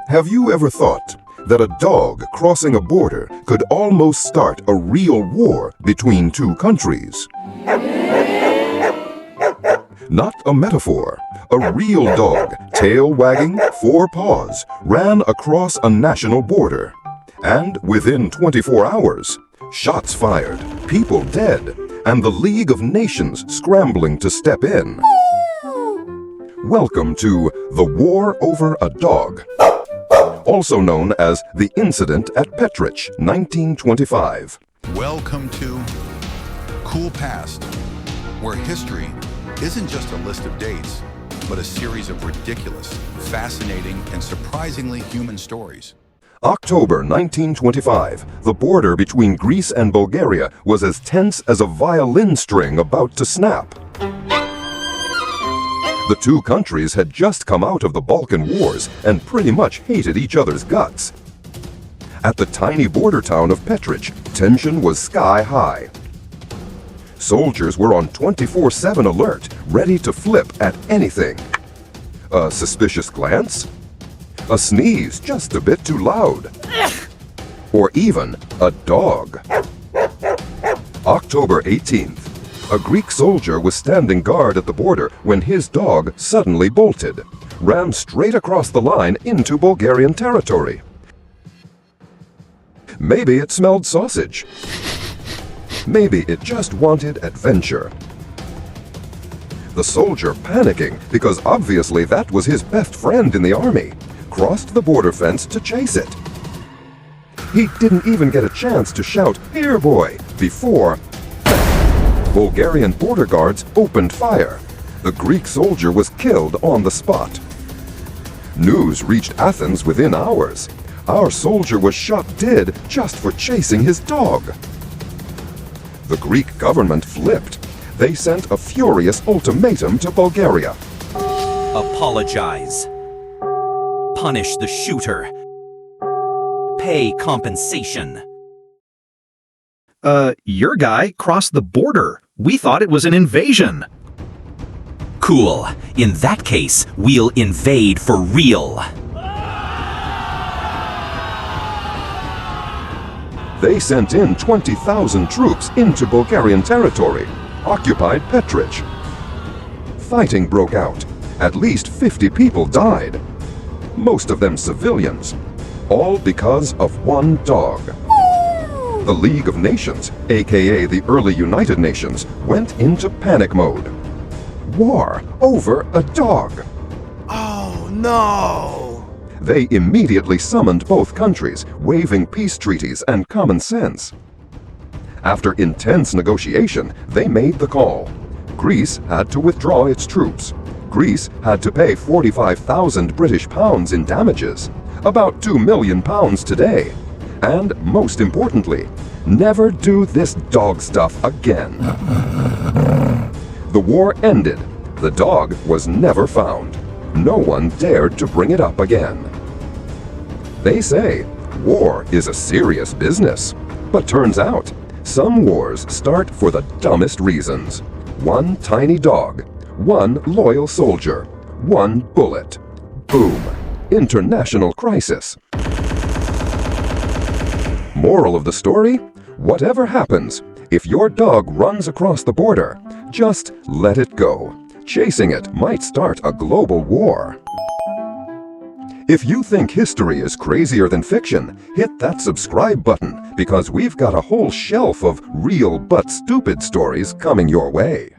Have you ever thought that a dog crossing a border could almost start a real war between two countries? Not a metaphor. A real dog, tail wagging, four paws, ran across a national border. And within 24 hours, shots fired, people dead, and the League of Nations scrambling to step in. Welcome to The War Over a Dog, also known as the Incident at Petrich, 1925. Welcome to Cool Past, where history isn't just a list of dates, but a series of ridiculous, fascinating, and surprisingly human stories. October 1925, the border between Greece and Bulgaria was as tense as a violin string about to snap. The two countries had just come out of the Balkan Wars and pretty much hated each other's guts. At the tiny border town of Petrich, tension was sky high. Soldiers were on 24/7 alert, ready to flip at anything. A suspicious glance? A sneeze just a bit too loud? Or even a dog? October 18th. A Greek soldier was standing guard at the border when his dog suddenly bolted, ran straight across the line into Bulgarian territory. Maybe it smelled sausage. Maybe it just wanted adventure. The soldier, panicking because obviously that was his best friend in the army, crossed the border fence to chase it. He didn't even get a chance to shout, "Here, boy," before Bulgarian border guards opened fire. The Greek soldier was killed on the spot. News reached Athens within hours. Our soldier was shot dead just for chasing his dog. The Greek government flipped. They sent a furious ultimatum to Bulgaria. Apologize. Punish the shooter. Pay compensation. Your guy crossed the border. We thought it was an invasion. Cool. In that case, we'll invade for real. They sent in 20,000 troops into Bulgarian territory, occupied Petrich. Fighting broke out. At least 50 people died. Most of them civilians. All because of one dog. The League of Nations, aka the early United Nations, went into panic mode. War over a dog. Oh no! They immediately summoned both countries, waiving peace treaties and common sense. After intense negotiation, they made the call. Greece had to withdraw its troops. Greece had to pay 45,000 British pounds in damages, about 2 million pounds today. And most importantly, never do this dog stuff again. The war ended. The dog was never found. No one dared to bring it up again. They say war is a serious business, but turns out some wars start for the dumbest reasons. One tiny dog, one loyal soldier, one bullet. Boom. International crisis. Moral of the story? Whatever happens, if your dog runs across the border, just let it go. Chasing it might start a global war. If you think history is crazier than fiction, hit that subscribe button because we've got a whole shelf of real but stupid stories coming your way.